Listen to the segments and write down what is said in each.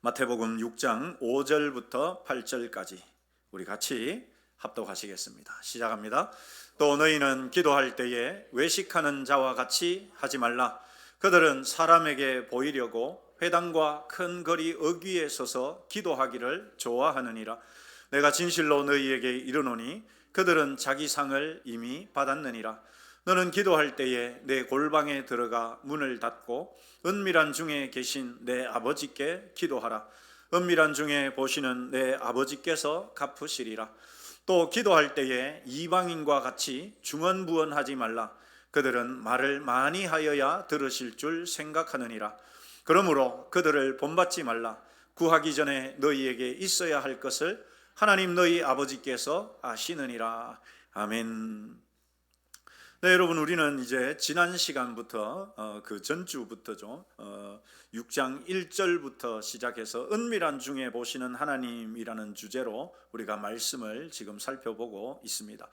마태복음 6장 5절부터 8절까지 우리 같이 합독하시겠습니다. 시작합니다. 또 너희는 기도할 때에 외식하는 자와 같이 하지 말라. 그들은 사람에게 보이려고 회당과 큰 거리 어귀에 서서 기도하기를 좋아하느니라. 내가 진실로 너희에게 이르노니 그들은 자기 상을 이미 받았느니라. 너는 기도할 때에 내 골방에 들어가 문을 닫고 은밀한 중에 계신 내 아버지께 기도하라. 은밀한 중에 보시는 내 아버지께서 갚으시리라. 또 기도할 때에 이방인과 같이 중언부언하지 말라. 그들은 말을 많이 하여야 들으실 줄 생각하느니라. 그러므로 그들을 본받지 말라. 구하기 전에 너희에게 있어야 할 것을 하나님 너희 아버지께서 아시느니라. 아멘. 네, 여러분, 우리는 이제 지난 시간부터 그 전주부터죠. 6장 1절부터 시작해서 은밀한 중에 보시는 하나님이라는 주제로 우리가 말씀을 지금 살펴보고 있습니다.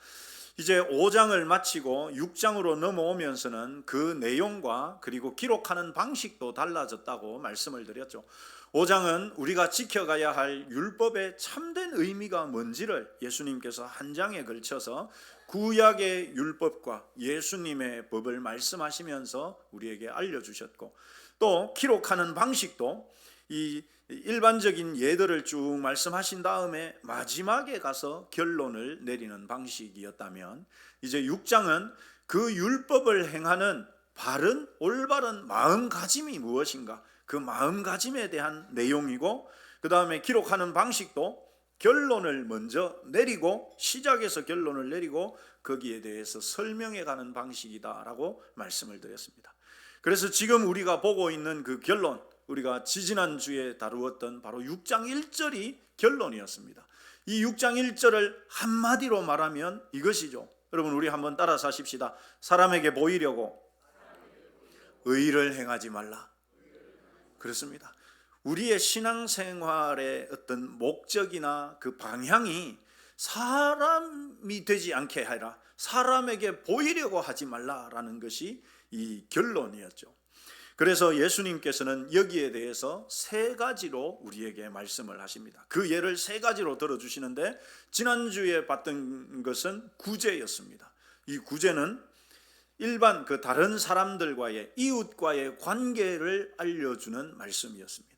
이제 5장을 마치고 6장으로 넘어오면서는 그 내용과 그리고 기록하는 방식도 달라졌다고 말씀을 드렸죠. 5장은 우리가 지켜가야 할 율법의 참된 의미가 뭔지를 예수님께서 한 장에 걸쳐서 구약의 율법과 예수님의 법을 말씀하시면서 우리에게 알려주셨고, 또 기록하는 방식도 이 일반적인 예들을 쭉 말씀하신 다음에 마지막에 가서 결론을 내리는 방식이었다면, 이제 6장은 그 율법을 행하는 바른 올바른 마음가짐이 무엇인가, 그 마음가짐에 대한 내용이고, 그 다음에 기록하는 방식도 결론을 먼저 내리고, 시작해서 결론을 내리고 거기에 대해서 설명해 가는 방식이다라고 말씀을 드렸습니다. 그래서 지금 우리가 보고 있는 그 결론, 우리가 지지난주에 다루었던 바로 6장 1절이 결론이었습니다. 이 6장 1절을 한마디로 말하면 이것이죠. 여러분, 우리 한번 따라서 하십시다. 사람에게 보이려고 의를 행하지 말라. 그렇습니다. 우리의 신앙생활의 어떤 목적이나 그 방향이 사람이 되지 않게 하라, 사람에게 보이려고 하지 말라라는 것이 이 결론이었죠. 그래서 예수님께서는 여기에 대해서 세 가지로 우리에게 말씀을 하십니다. 그 예를 세 가지로 들어주시는데, 지난주에 봤던 것은 구제였습니다. 이 구제는 일반 그 다른 사람들과의, 이웃과의 관계를 알려주는 말씀이었습니다.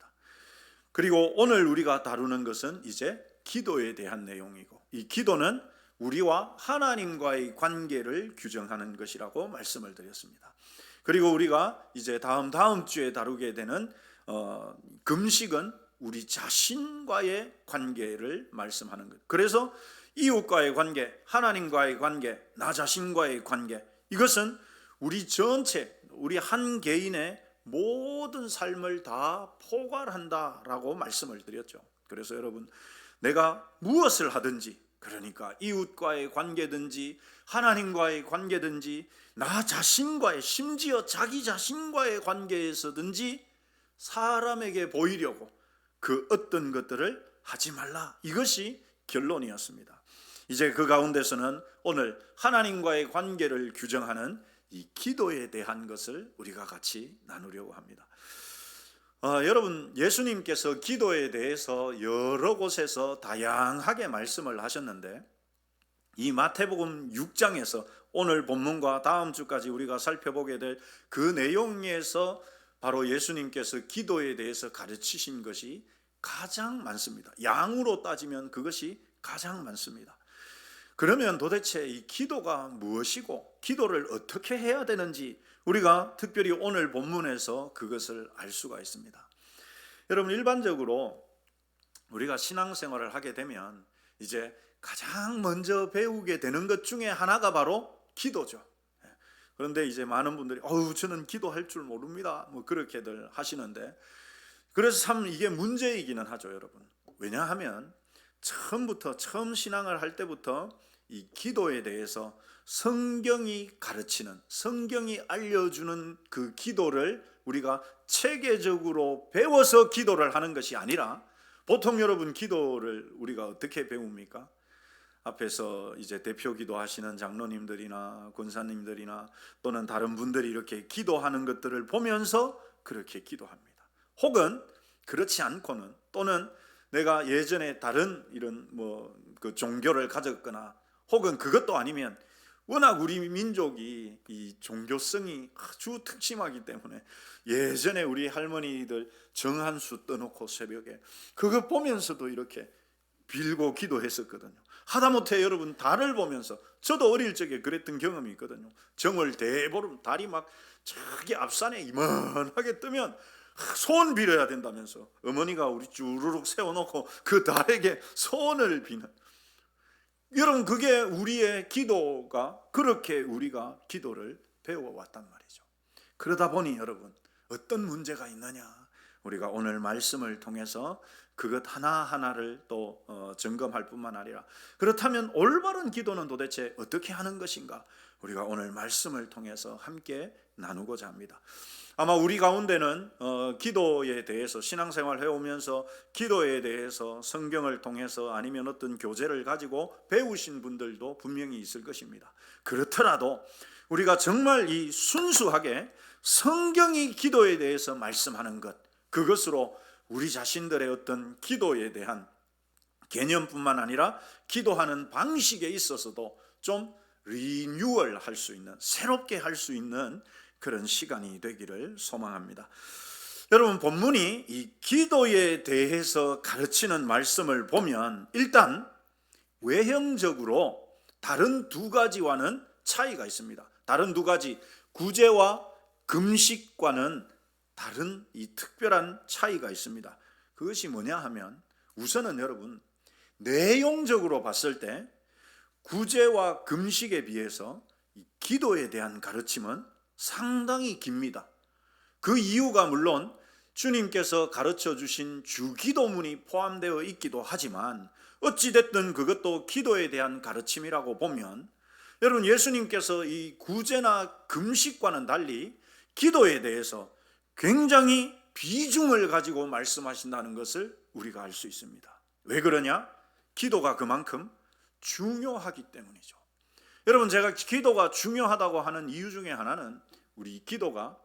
그리고 오늘 우리가 다루는 것은 이제 기도에 대한 내용이고, 이 기도는 우리와 하나님과의 관계를 규정하는 것이라고 말씀을 드렸습니다. 그리고 우리가 이제 다음 주에 다루게 되는 금식은 우리 자신과의 관계를 말씀하는 것. 그래서 이웃과의 관계, 하나님과의 관계, 나 자신과의 관계, 이것은 우리 전체, 우리 한 개인의 모든 삶을 다 포괄한다라고 말씀을 드렸죠. 그래서 여러분, 내가 무엇을 하든지, 그러니까 이웃과의 관계든지 하나님과의 관계든지 나 자신과의, 심지어 자기 자신과의 관계에서든지 사람에게 보이려고 그 어떤 것들을 하지 말라. 이것이 결론이었습니다. 이제 그 가운데서는 오늘 하나님과의 관계를 규정하는 이 기도에 대한 것을 우리가 같이 나누려고 합니다. 여러분, 예수님께서 기도에 대해서 여러 곳에서 다양하게 말씀을 하셨는데, 이 마태복음 6장에서 오늘 본문과 다음 주까지 우리가 살펴보게 될 그 내용에서 바로 예수님께서 기도에 대해서 가르치신 것이 가장 많습니다. 양으로 따지면 그것이 가장 많습니다. 그러면 도대체 이 기도가 무엇이고 기도를 어떻게 해야 되는지 우리가 특별히 오늘 본문에서 그것을 알 수가 있습니다. 여러분, 일반적으로 우리가 신앙생활을 하게 되면 이제 가장 먼저 배우게 되는 것 중에 하나가 바로 기도죠. 그런데 이제 많은 분들이 저는 기도할 줄 모릅니다, 뭐 그렇게들 하시는데, 그래서 참 이게 문제이기는 하죠, 여러분. 왜냐하면 처음 신앙을 할 때부터 이 기도에 대해서 성경이 가르치는, 성경이 알려주는 그 기도를 우리가 체계적으로 배워서 기도를 하는 것이 아니라, 보통 여러분 기도를 우리가 어떻게 배웁니까? 앞에서 이제 대표 기도하시는 장로님들이나 권사님들이나 또는 다른 분들이 이렇게 기도하는 것들을 보면서 그렇게 기도합니다. 혹은 그렇지 않고는 또는 내가 예전에 다른 이런 그 종교를 가졌거나 혹은 그것도 아니면 워낙 우리 민족이 이 종교성이 아주 특심하기 때문에 예전에 우리 할머니들 정한수 떠놓고 새벽에 그거 보면서도 이렇게 빌고 기도했었거든요. 하다못해 여러분 달을 보면서, 저도 어릴 적에 그랬던 경험이 있거든요. 정월 대보름 달이 막 저기 앞산에 이만하게 뜨면 소원 빌어야 된다면서 어머니가 우리 주르륵 세워놓고 그 달에게 소원을 비는, 여러분 그게 우리의 기도가, 그렇게 우리가 기도를 배워왔단 말이죠. 그러다 보니 여러분 어떤 문제가 있느냐, 우리가 오늘 말씀을 통해서 그것 하나하나를 또 점검할 뿐만 아니라, 그렇다면 올바른 기도는 도대체 어떻게 하는 것인가, 우리가 오늘 말씀을 통해서 함께 나누고자 합니다. 아마 우리 가운데는 기도에 대해서 신앙생활 해오면서 기도에 대해서 성경을 통해서 아니면 어떤 교재를 가지고 배우신 분들도 분명히 있을 것입니다. 그렇더라도 우리가 정말 이 순수하게 성경이 기도에 대해서 말씀하는 것, 그것으로 우리 자신들의 어떤 기도에 대한 개념뿐만 아니라 기도하는 방식에 있어서도 좀 리뉴얼 할 수 있는, 새롭게 할 수 있는 그런 시간이 되기를 소망합니다. 여러분 본문이 이 기도에 대해서 가르치는 말씀을 보면 일단 외형적으로 다른 두 가지와는 차이가 있습니다. 다른 두 가지, 구제와 금식과는 다른 이 특별한 차이가 있습니다. 그것이 뭐냐 하면, 우선은 여러분 내용적으로 봤을 때 구제와 금식에 비해서 이 기도에 대한 가르침은 상당히 깁니다. 그 이유가 물론 주님께서 가르쳐 주신 주기도문이 포함되어 있기도 하지만 어찌됐든 그것도 기도에 대한 가르침이라고 보면, 여러분 예수님께서 이 구제나 금식과는 달리 기도에 대해서 굉장히 비중을 가지고 말씀하신다는 것을 우리가 알 수 있습니다. 왜 그러냐? 기도가 그만큼 중요하기 때문이죠. 여러분 제가 기도가 중요하다고 하는 이유 중에 하나는, 우리 기도가,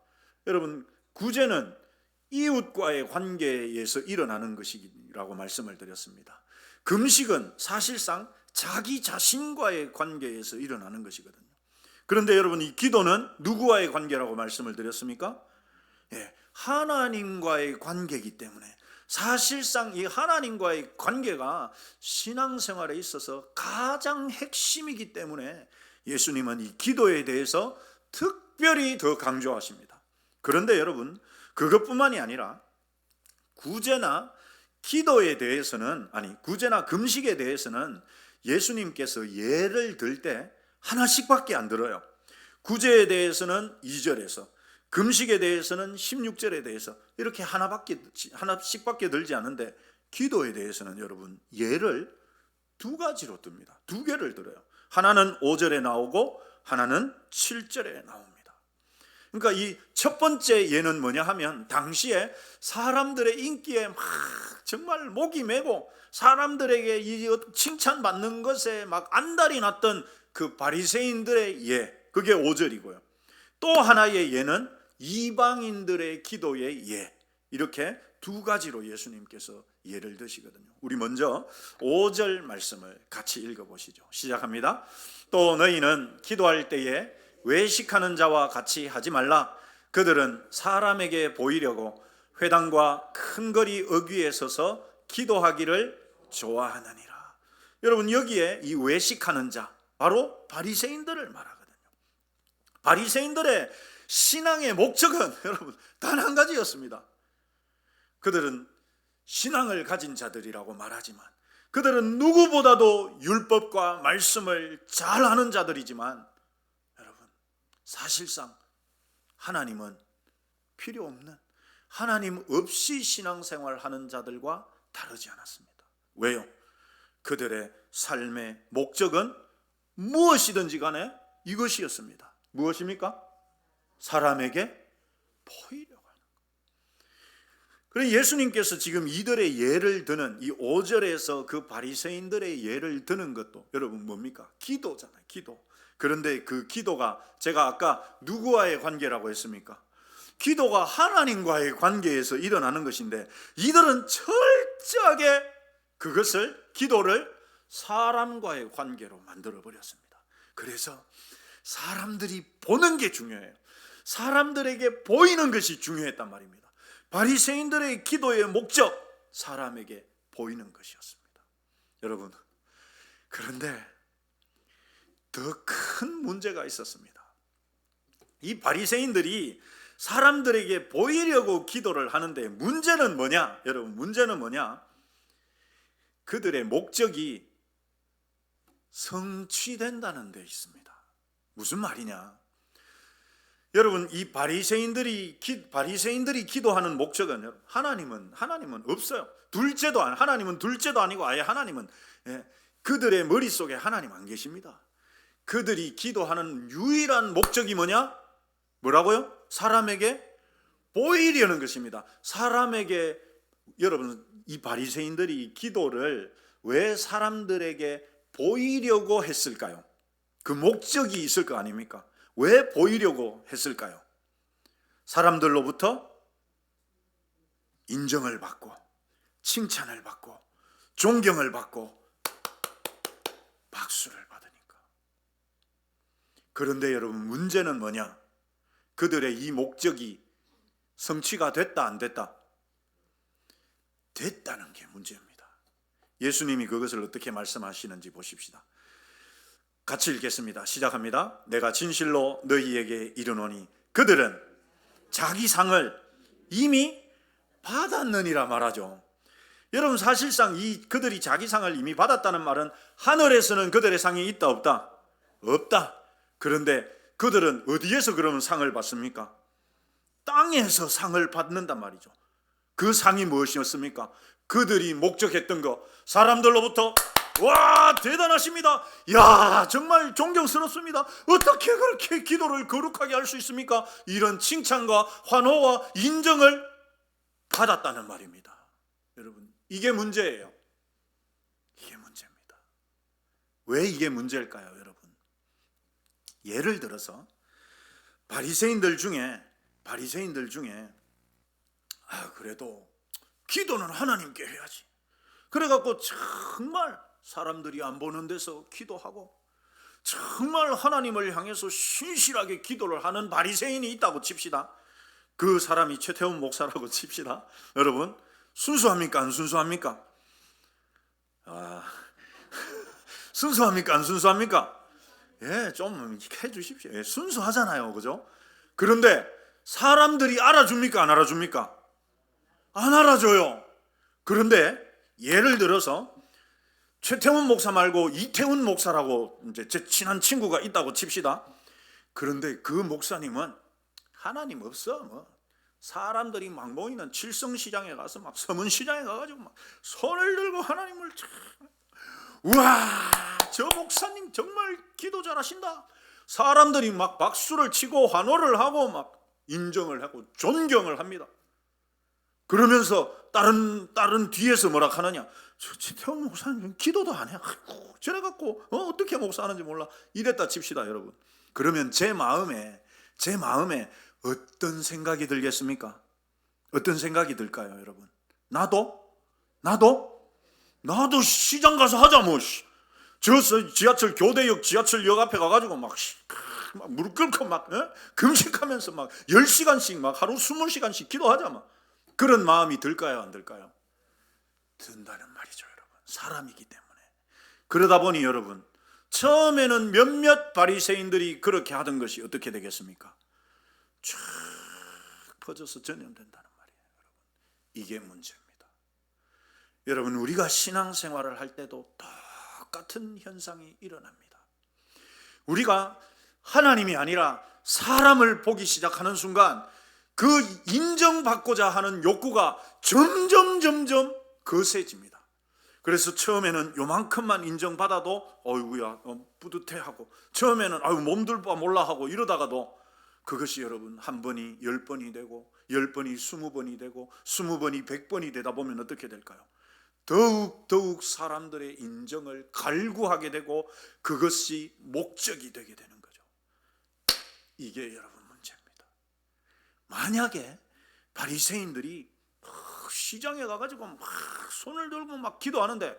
여러분 구제는 이웃과의 관계에서 일어나는 것이라고 말씀을 드렸습니다. 금식은 사실상 자기 자신과의 관계에서 일어나는 것이거든요. 그런데 여러분 이 기도는 누구와의 관계라고 말씀을 드렸습니까? 하나님과의 관계이기 때문에 사실상 이 하나님과의 관계가 신앙생활에 있어서 가장 핵심이기 때문에 예수님은 이 기도에 대해서 특별히 더 강조하십니다. 그런데 여러분 그것뿐만이 아니라 구제나 기도에 대해서는, 구제나 금식에 대해서는 예수님께서 예를 들 때 하나씩밖에 안 들어요. 구제에 대해서는 2절에서, 금식에 대해서는 16절에 대해서 이렇게 하나씩밖에 들지 않는데, 기도에 대해서는 여러분 예를 두 가지로 듭니다. 두 개를 들어요. 하나는 5절에 나오고 하나는 7절에 나옵니다. 그러니까 이 첫 번째 예는 뭐냐 하면, 당시에 사람들의 인기에 막 정말 목이 메고 사람들에게 이 칭찬받는 것에 막 안달이 났던 그 바리새인들의 예, 그게 5절이고요. 또 하나의 예는 이방인들의 기도의 예, 이렇게 두 가지로 예수님께서 예를 드시거든요. 우리 먼저 5절 말씀을 같이 읽어보시죠. 시작합니다. 또 너희는 기도할 때에 외식하는 자와 같이 하지 말라. 그들은 사람에게 보이려고 회당과 큰 거리 어귀에 서서 기도하기를 좋아하느니라. 여러분 여기에 이 외식하는 자, 바로 바리새인들을 말하거든요. 바리새인들의 신앙의 목적은 여러분 단 한 가지였습니다. 그들은 신앙을 가진 자들이라고 말하지만, 그들은 누구보다도 율법과 말씀을 잘 아는 자들이지만, 여러분 사실상 하나님은 필요 없는, 하나님 없이 신앙생활하는 자들과 다르지 않았습니다. 왜요? 그들의 삶의 목적은 무엇이든지 간에 이것이었습니다. 무엇입니까? 사람에게 보이려고 하는 것. 그래서 예수님께서 지금 이들의 예를 드는 이 5절에서 그 바리새인들의 예를 드는 것도 여러분 뭡니까? 기도잖아요. 기도. 그런데 그 기도가 제가 아까 누구와의 관계라고 했습니까? 기도가 하나님과의 관계에서 일어나는 것인데 이들은 철저하게 기도를 사람과의 관계로 만들어 버렸습니다. 그래서 사람들이 보는 게 중요해요. 사람들에게 보이는 것이 중요했단 말입니다. 바리새인들의 기도의 목적, 사람에게 보이는 것이었습니다. 여러분, 그런데 더 큰 문제가 있었습니다. 이 바리새인들이 사람들에게 보이려고 기도를 하는데 문제는 뭐냐? 여러분, 문제는 뭐냐? 그들의 목적이 성취된다는 데 있습니다. 무슨 말이냐? 여러분, 이 바리새인들이 기도하는 목적은 하나님은 없어요. 하나님은 둘째도 아니고 아예 하나님은 그들의 머릿속에 하나님 안 계십니다. 그들이 기도하는 유일한 목적이 뭐냐? 뭐라고요? 사람에게 보이려는 것입니다. 사람에게, 여러분, 이 바리새인들이 기도를 왜 사람들에게 보이려고 했을까요? 그 목적이 있을 거 아닙니까? 왜 보이려고 했을까요? 사람들로부터 인정을 받고 칭찬을 받고 존경을 받고 박수를 받으니까. 그런데 여러분, 문제는 뭐냐? 그들의 이 목적이 성취가 됐다 안 됐다? 됐다는 게 문제입니다. 예수님이 그것을 어떻게 말씀하시는지 보십시다. 같이 읽겠습니다. 시작합니다. 내가 진실로 너희에게 이르노니 그들은 자기 상을 이미 받았느니라 말하죠. 여러분, 사실상 그들이 자기 상을 이미 받았다는 말은 하늘에서는 그들의 상이 있다 없다? 없다. 그런데 그들은 어디에서 그러면 상을 받습니까? 땅에서 상을 받는단 말이죠. 그 상이 무엇이었습니까? 그들이 목적했던 거, 사람들로부터 와, 대단하십니다. 야, 정말 존경스럽습니다. 어떻게 그렇게 기도를 거룩하게 할 수 있습니까? 이런 칭찬과 환호와 인정을 받았다는 말입니다. 여러분, 이게 문제예요. 이게 문제입니다. 왜 이게 문제일까요, 여러분? 예를 들어서 바리새인들 중에 그래도 기도는 하나님께 해야지. 그래갖고 정말 사람들이 안 보는 데서 기도하고 정말 하나님을 향해서 신실하게 기도를 하는 바리새인이 있다고 칩시다. 그 사람이 최태원 목사라고 칩시다. 여러분, 순수합니까 안 순수합니까? 순수합니까 안 순수합니까? 예, 좀 해주십시오. 예, 순수하잖아요, 그죠? 그런데 사람들이 알아줍니까 안 알아줍니까? 안 알아줘요. 그런데 예를 들어서 최태원 목사 말고 이태원 목사라고 이제 제 친한 친구가 있다고 칩시다. 그런데 그 목사님은 하나님 없어. 뭐 사람들이 막 모이는 칠성시장에 가서 막 서문시장에 가가지고 막 손을 들고 하나님을 우와, 저 목사님 정말 기도 잘하신다. 사람들이 막 박수를 치고 환호를 하고 막 인정을 하고 존경을 합니다. 그러면서 다른 뒤에서 뭐라 하느냐? 저 최태원 목사님 기도도 안 해. 저래갖고 어떻게 목사하는지 몰라. 이랬다 칩시다, 여러분. 그러면 제 마음에 어떤 생각이 들겠습니까? 어떤 생각이 들까요, 여러분? 나도 시장 가서 하자 뭐. 저 지하철 교대역 지하철역 앞에 가가지고 막 무릎 꿇고 막 금식하면서 막 10시간씩 막 하루 20시간씩 기도하자 막. 그런 마음이 들까요, 안 들까요? 든다는 말이죠, 여러분. 사람이기 때문에. 그러다 보니 여러분, 처음에는 몇몇 바리새인들이 그렇게 하던 것이 어떻게 되겠습니까? 쫙 퍼져서 전염된다는 말이에요, 여러분. 이게 문제입니다. 여러분, 우리가 신앙생활을 할 때도 똑같은 현상이 일어납니다. 우리가 하나님이 아니라 사람을 보기 시작하는 순간 그 인정받고자 하는 욕구가 점점 거세집니다. 그래서 처음에는 요만큼만 인정받아도 어이구야 뿌듯해하고, 처음에는 아유 몸둘 바 몰라 하고 이러다가도 그것이 여러분 1번이 10번이 되고 10번이 20번이 되고 20번이 100번이 되다 보면 어떻게 될까요? 더욱 사람들의 인정을 갈구하게 되고 그것이 목적이 되게 되는 거죠. 이게 여러분 문제입니다. 만약에 바리새인들이 시장에 가가지고 막 손을 들고 막 기도하는데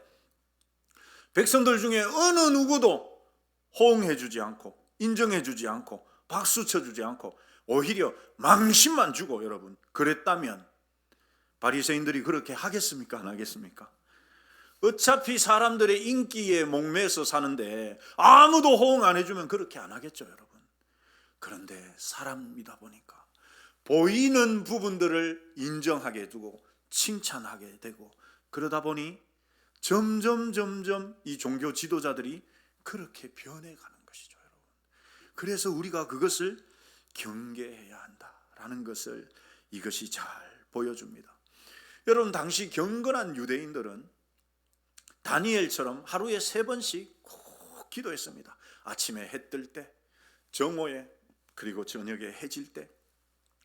백성들 중에 어느 누구도 호응해주지 않고 인정해주지 않고 박수 쳐주지 않고 오히려 망신만 주고 여러분 그랬다면 바리새인들이 그렇게 하겠습니까? 안 하겠습니까? 어차피 사람들의 인기에 목매서 사는데 아무도 호응 안 해주면 그렇게 안 하겠죠, 여러분. 그런데 사람이다 보니까 보이는 부분들을 인정하게 두고 칭찬하게 되고 그러다 보니 점점 이 종교 지도자들이 그렇게 변해가는 것이죠, 여러분. 그래서 우리가 그것을 경계해야 한다라는 것을 이것이 잘 보여줍니다. 여러분, 당시 경건한 유대인들은 다니엘처럼 하루에 3번씩 꼭 기도했습니다. 아침에 해 뜰 때, 정오에, 그리고 저녁에 해질 때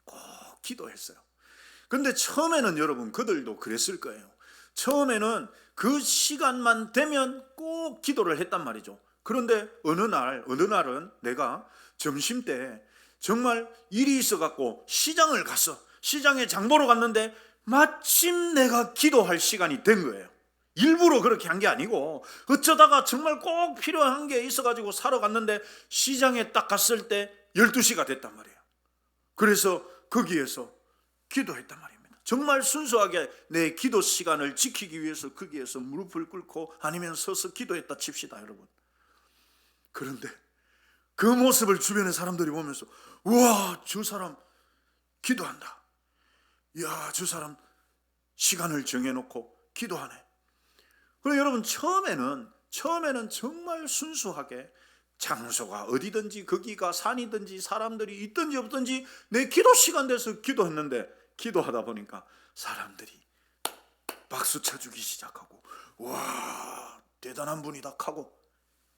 꼭 기도했어요. 그런데 처음에는 여러분 그들도 그랬을 거예요. 처음에는 그 시간만 되면 꼭 기도를 했단 말이죠. 그런데 어느 날은 내가 점심 때 정말 일이 있어갖고 시장을 갔어. 시장에 장 보러 갔는데 마침 내가 기도할 시간이 된 거예요. 일부러 그렇게 한 게 아니고 어쩌다가 정말 꼭 필요한 게 있어가지고 사러 갔는데 시장에 딱 갔을 때 12시가 됐단 말이에요. 그래서 거기에서 기도했단 말입니다. 정말 순수하게 내 기도 시간을 지키기 위해서 거기에서 무릎을 꿇고 아니면 서서 기도했다 칩시다, 여러분. 그런데 그 모습을 주변의 사람들이 보면서 우와, 저 사람 기도한다. 이야, 저 사람 시간을 정해놓고 기도하네. 그리고 여러분 처음에는 정말 순수하게 장소가 어디든지 거기가 산이든지 사람들이 있든지 없든지 내 기도 시간 돼서 기도했는데 기도하다 보니까 사람들이 박수 쳐주기 시작하고 와, 대단한 분이다 하고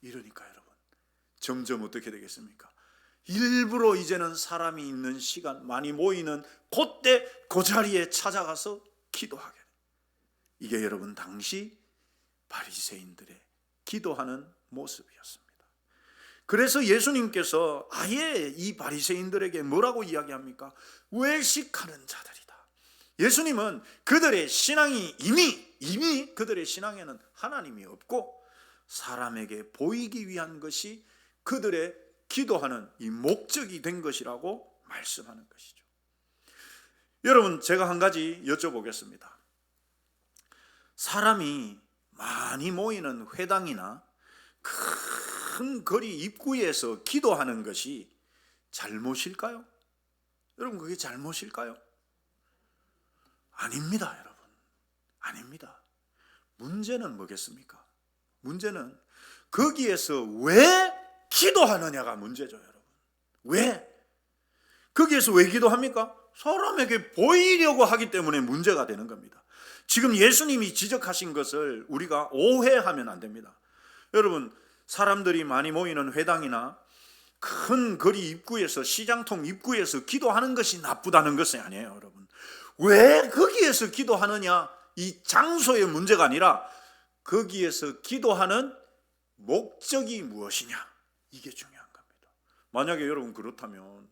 이러니까 여러분 점점 어떻게 되겠습니까? 일부러 이제는 사람이 있는 시간 많이 모이는 그때 그 자리에 찾아가서 기도하게 돼요. 이게 여러분 당시 바리새인들의 기도하는 모습이었습니다. 그래서 예수님께서 아예 이 바리새인들에게 뭐라고 이야기합니까? 외식하는 자들이다. 예수님은 그들의 신앙이 이미 그들의 신앙에는 하나님이 없고 사람에게 보이기 위한 것이 그들의 기도하는 이 목적이 된 것이라고 말씀하는 것이죠. 여러분, 제가 한 가지 여쭤보겠습니다. 사람이 많이 모이는 회당이나 큰 거리 입구에서 기도하는 것이 잘못일까요? 여러분, 그게 잘못일까요? 아닙니다, 여러분. 아닙니다. 문제는 뭐겠습니까? 문제는 거기에서 왜 기도하느냐가 문제죠, 여러분. 왜? 거기에서 왜 기도합니까? 사람에게 보이려고 하기 때문에 문제가 되는 겁니다. 지금 예수님이 지적하신 것을 우리가 오해하면 안 됩니다. 여러분, 사람들이 많이 모이는 회당이나 큰 거리 입구에서 시장통 입구에서 기도하는 것이 나쁘다는 것이 아니에요, 여러분. 왜 거기에서 기도하느냐, 이 장소의 문제가 아니라 거기에서 기도하는 목적이 무엇이냐, 이게 중요한 겁니다. 만약에 여러분 그렇다면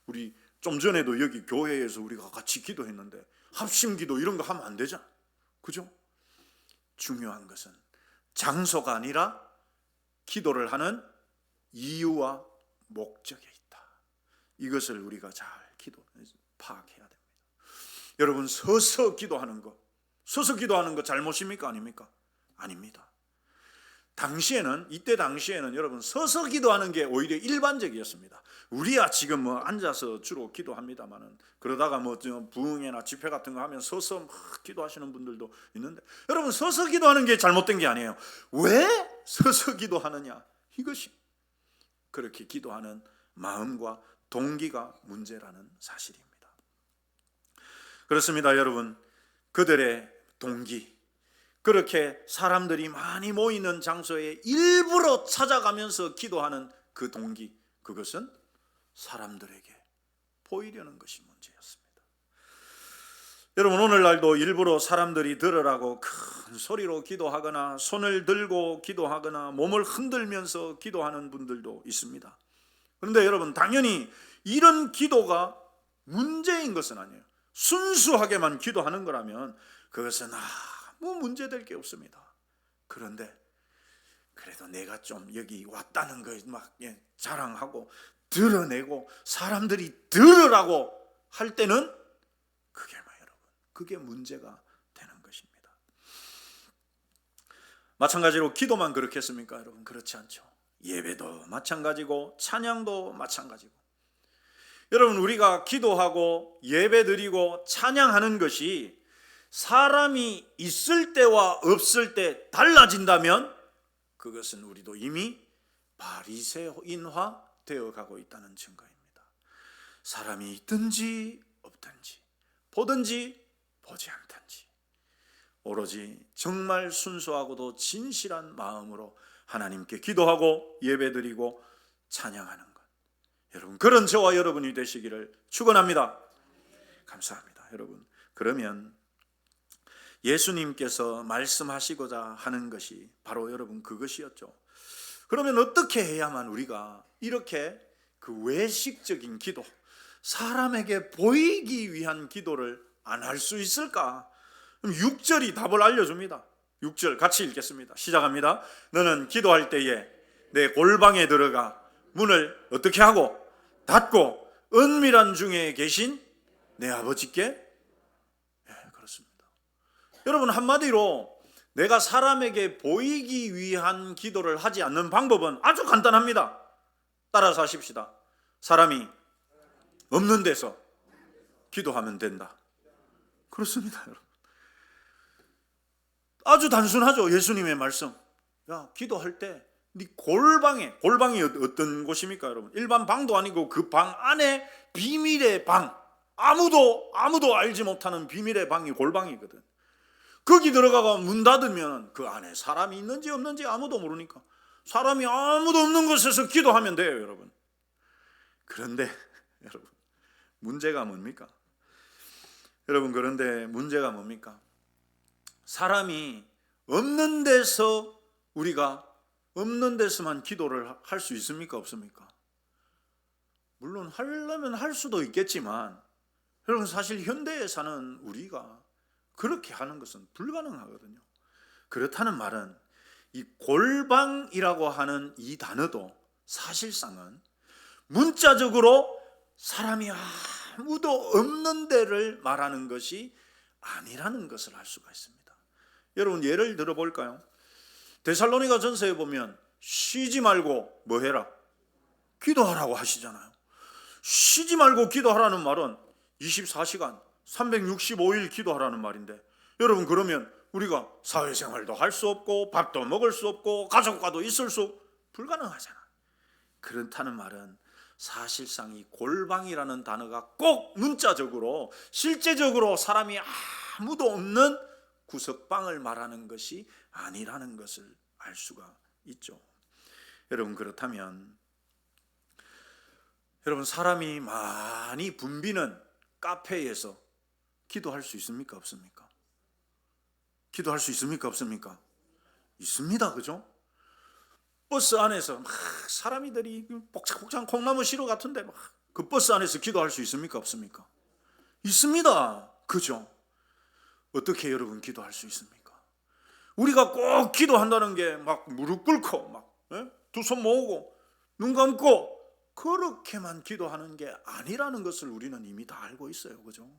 우리 좀 전에도 여기 교회에서 우리가 같이 기도했는데 합심기도 이런 거 하면 안 되잖아, 그죠? 중요한 것은 장소가 아니라 기도를 하는 이유와 목적에 있다. 이것을 우리가 잘 파악해야 됩니다. 여러분, 서서 기도하는 거 잘못입니까? 아닙니까? 아닙니다. 이때 당시에는 여러분 서서 기도하는 게 오히려 일반적이었습니다. 우리야 지금 뭐 앉아서 주로 기도합니다만은 그러다가 뭐 부흥회나 집회 같은 거 하면 서서 막 기도하시는 분들도 있는데 여러분 서서 기도하는 게 잘못된 게 아니에요. 왜 서서 기도하느냐? 이것이 그렇게 기도하는 마음과 동기가 문제라는 사실입니다. 그렇습니다, 여러분. 그들의 동기, 그렇게 사람들이 많이 모이는 장소에 일부러 찾아가면서 기도하는 그 동기, 그것은 사람들에게 보이려는 것이 문제였습니다. 여러분, 오늘날도 일부러 사람들이 들으라고 큰 소리로 기도하거나 손을 들고 기도하거나 몸을 흔들면서 기도하는 분들도 있습니다. 그런데 여러분, 당연히 이런 기도가 문제인 것은 아니에요. 순수하게만 기도하는 거라면 그것은 아무 문제될 게 없습니다. 그런데 그래도 내가 좀 여기 왔다는 걸 막 자랑하고 드러내고 사람들이 들으라고 할 때는 그게 여러분, 그게 문제가 되는 것입니다. 마찬가지로 기도만 그렇겠습니까? 여러분, 그렇지 않죠. 예배도 마찬가지고 찬양도 마찬가지고. 여러분, 우리가 기도하고 예배드리고 찬양하는 것이 사람이 있을 때와 없을 때 달라진다면 그것은 우리도 이미 바리새인화 되어가고 있다는 증거입니다. 사람이 있든지 없든지 보든지 보지 않든지 오로지 정말 순수하고도 진실한 마음으로 하나님께 기도하고 예배드리고 찬양하는 것, 여러분, 그런 저와 여러분이 되시기를 축원합니다. 감사합니다. 여러분, 그러면 예수님께서 말씀하시고자 하는 것이 바로 여러분 그것이었죠. 그러면 어떻게 해야만 우리가 이렇게 그 외식적인 기도, 사람에게 보이기 위한 기도를 안 할 수 있을까? 6절이 답을 알려줍니다. 6절 같이 읽겠습니다. 시작합니다. 너는 기도할 때에 내 골방에 들어가 문을 어떻게 하고 닫고 은밀한 중에 계신 내 아버지께, 그렇습니다. 여러분, 한마디로 내가 사람에게 보이기 위한 기도를 하지 않는 방법은 아주 간단합니다. 따라서 하십시다. 사람이 없는 데서 기도하면 된다. 그렇습니다, 여러분. 아주 단순하죠. 예수님의 말씀. 야, 기도할 때 네 골방이 어떤 곳입니까, 여러분? 일반 방도 아니고 그 방 안에 비밀의 방, 아무도 알지 못하는 비밀의 방이 골방이거든. 거기 들어가가 문 닫으면 그 안에 사람이 있는지 없는지 아무도 모르니까 사람이 아무도 없는 곳에서 기도하면 돼요, 여러분. 그런데 여러분, 문제가 뭡니까? 여러분, 그런데 문제가 뭡니까? 사람이 없는 데서 우리가 없는 데서만 기도를 할 수 있습니까? 없습니까? 물론 하려면 할 수도 있겠지만 여러분, 사실 현대에 사는 우리가 그렇게 하는 것은 불가능하거든요. 그렇다는 말은 이 골방이라고 하는 이 단어도 사실상은 문자적으로 사람이 아무도 없는 데를 말하는 것이 아니라는 것을 알 수가 있습니다. 여러분, 예를 들어 볼까요? 데살로니가 전서에 보면 쉬지 말고 뭐 해라? 기도하라고 하시잖아요. 쉬지 말고 기도하라는 말은 24시간 365일 기도하라는 말인데, 여러분, 그러면 우리가 사회생활도 할 수 없고 밥도 먹을 수 없고 가족과도 있을 수 불가능하잖아. 그렇다는 말은 사실상 이 골방이라는 단어가 꼭 문자적으로 실제적으로 사람이 아무도 없는 구석방을 말하는 것이 아니라는 것을 알 수가 있죠. 여러분, 그렇다면 여러분, 사람이 많이 붐비는 카페에서 기도할 수 있습니까? 없습니까? 기도할 수 있습니까? 없습니까? 있습니다. 그죠? 버스 안에서 막 사람들이 복작복작 콩나무 시루 같은데 막 그 버스 안에서 기도할 수 있습니까? 없습니까? 있습니다. 그죠? 어떻게 여러분 기도할 수 있습니까? 우리가 꼭 기도한다는 게 막 무릎 꿇고 막 두 손 모으고 눈 감고 그렇게만 기도하는 게 아니라는 것을 우리는 이미 다 알고 있어요. 그죠?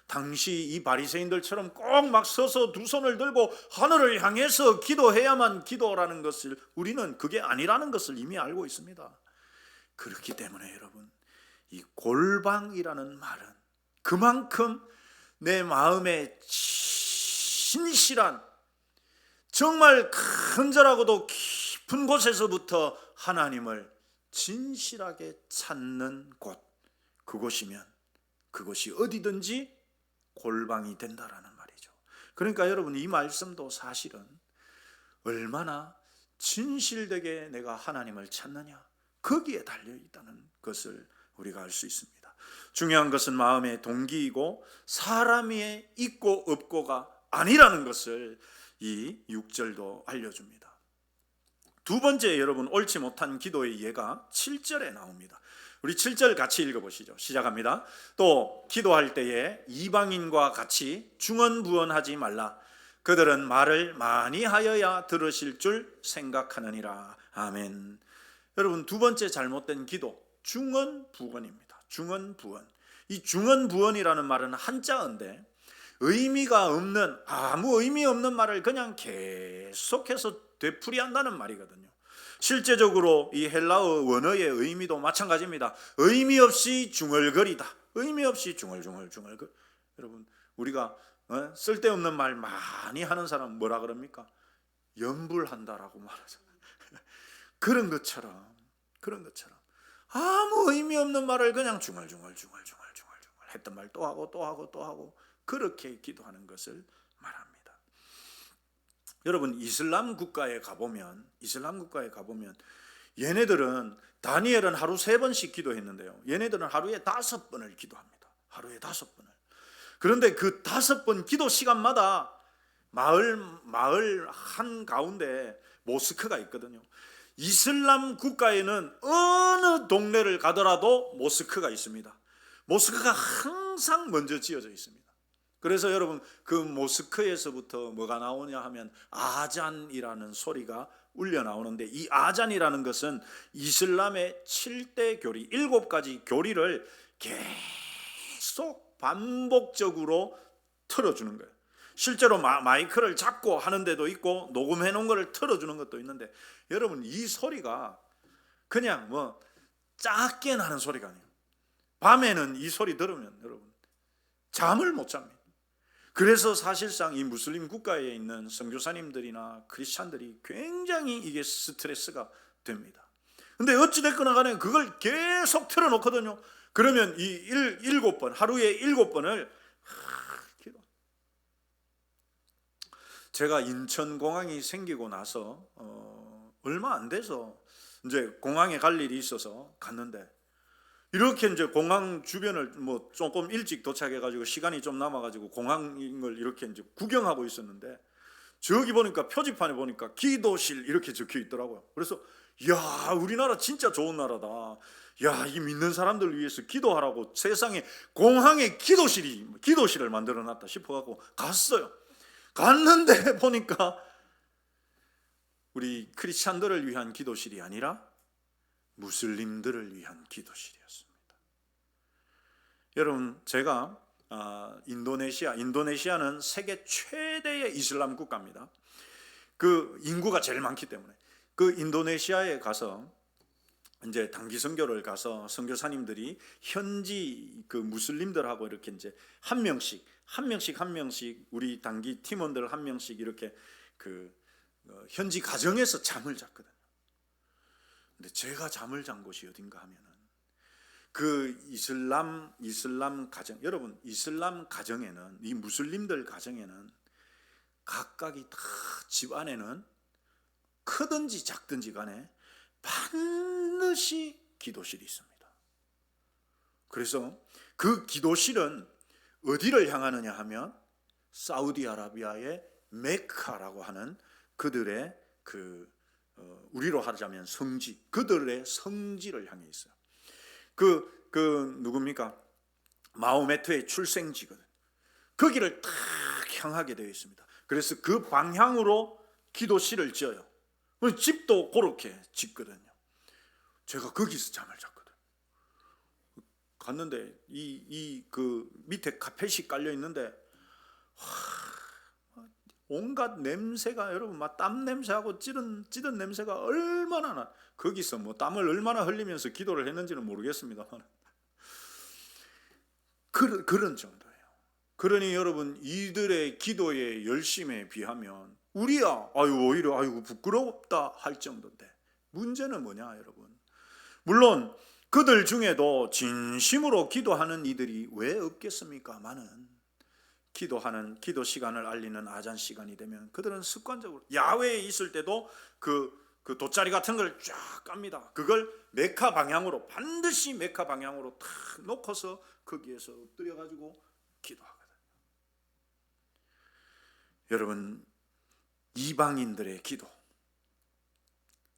당시 이 바리새인들처럼 꼭 막 서서 두 손을 들고 하늘을 향해서 기도해야만 기도라는 것을 우리는 그게 아니라는 것을 이미 알고 있습니다. 그렇기 때문에 여러분, 이 골방이라는 말은 그만큼 내 마음의 진실한, 정말 간절하고도 깊은 곳에서부터 하나님을 진실하게 찾는 곳, 그곳이면 그것이 어디든지 골방이 된다라는 말이죠. 그러니까 여러분, 이 말씀도 사실은 얼마나 진실되게 내가 하나님을 찾느냐, 거기에 달려있다는 것을 우리가 알 수 있습니다. 중요한 것은 마음의 동기이고 사람이 있고 없고가 아니라는 것을 이 6절도 알려줍니다. 두 번째 여러분 옳지 못한 기도의 예가 7절에 나옵니다. 우리 7절 같이 읽어보시죠. 시작합니다. 또 기도할 때에 이방인과 같이 중언부언하지 말라. 그들은 말을 많이 하여야 들으실 줄 생각하느니라. 아멘. 여러분, 두 번째 잘못된 기도, 중언부언입니다. 중언부언. 이 중언부언이라는 말은 한자어인데 의미가 없는, 아무 의미 없는 말을 그냥 계속해서 되풀이한다는 말이거든요. 실제적으로 이 헬라어 원어의 의미도 마찬가지입니다. 의미 없이 중얼거리다. 의미 없이 중얼중얼. 여러분, 우리가 쓸데없는 말 많이 하는 사람 뭐라 그럽니까? 염불한다라고 말하죠. 그런 것처럼 아무 의미 없는 말을 그냥 중얼중얼 했던 말 또 하고 그렇게 기도하는 것을 말합니다. 여러분, 이슬람 국가에 가보면 얘네들은 다니엘은 하루 3번씩 기도했는데요, 얘네들은 하루에 5번을 기도합니다. 하루에 5번을. 그런데 그 5번 기도 시간마다 마을 한 가운데 모스크가 있거든요. 이슬람 국가에는 어느 동네를 가더라도 모스크가 있습니다. 모스크가 항상 먼저 지어져 있습니다. 그래서 여러분, 그 모스크에서부터 뭐가 나오냐 하면 아잔이라는 소리가 울려 나오는데, 이 아잔이라는 것은 이슬람의 7대 교리, 7가지 교리를 계속 반복적으로 틀어주는 거예요. 실제로 마이크를 잡고 하는 데도 있고 녹음해 놓은 거를 틀어주는 것도 있는데, 여러분, 이 소리가 그냥 뭐 작게 나는 소리가 아니에요. 밤에는 이 소리 들으면 여러분 잠을 못 잡니다. 그래서 사실상 이 무슬림 국가에 있는 선교사님들이나 크리스찬들이 굉장히 이게 스트레스가 됩니다. 근데 어찌됐거나 간에 그걸 계속 틀어놓거든요. 그러면 이 7번, 하루에 7번을 기도. 제가 인천공항이 생기고 나서 얼마 안 돼서 이제 공항에 갈 일이 있어서 갔는데, 이렇게 이제 공항 주변을 뭐 조금 일찍 도착해가지고 시간이 좀 남아가지고 공항을 이렇게 이제 구경하고 있었는데, 저기 보니까 표지판에 보니까 기도실 이렇게 적혀 있더라고요. 그래서 야, 우리나라 진짜 좋은 나라다. 야, 이 믿는 사람들 위해서 기도하라고 세상에 공항에 기도실을 만들어놨다 싶어갖고 갔어요. 갔는데 보니까 우리 크리스찬들을 위한 기도실이 아니라 무슬림들을 위한 기도실이었습니다. 여러분, 제가 인도네시아는 세계 최대의 이슬람 국가입니다. 그 인구가 제일 많기 때문에 그 인도네시아에 가서 이제 단기 선교를 가서 선교사님들이 현지 그 무슬림들하고 이렇게 이제 한 명씩 우리 단기 팀원들 한 명씩 이렇게 그 현지 가정에서 잠을 잤거든요. 근데 제가 잠을 잔 곳이 어딘가 하면은 그 이슬람 가정, 여러분, 이슬람 가정에는, 이 무슬림들 가정에는 각각이 다 집 안에는 크든지 작든지 간에 반드시 기도실이 있습니다. 그래서 그 기도실은 어디를 향하느냐 하면 사우디아라비아의 메카라고 하는 그들의 우리로 하자면 성지, 그들의 성지를 향해 있어요. 누굽니까? 마호메트의 출생지거든. 거기를 딱 향하게 되어 있습니다. 그래서 그 방향으로 기도실을 지어요. 집도 그렇게 짓거든요. 제가 거기서 잠을 잤거든. 갔는데 그 밑에 카펫이 깔려 있는데 온갖 냄새가, 여러분, 막 땀 냄새하고 찌든 냄새가 얼마나 나. 거기서 뭐 땀을 얼마나 흘리면서 기도를 했는지는 모르겠습니다만 그런 정도예요. 그러니 여러분, 이들의 기도의 열심에 비하면 우리야 오히려 부끄럽다 할 정도인데, 문제는 뭐냐 여러분? 물론 그들 중에도 진심으로 기도하는 이들이 왜 없겠습니까마는, 기도 시간을 알리는 아잔 시간이 되면 그들은 습관적으로 야외에 있을 때도 그 돗자리 같은 걸 쫙 깝니다. 그걸 메카 방향으로, 반드시 메카 방향으로 탁 놓고서 거기에서 엎드려 가지고 기도하거든요. 여러분, 이방인들의 기도,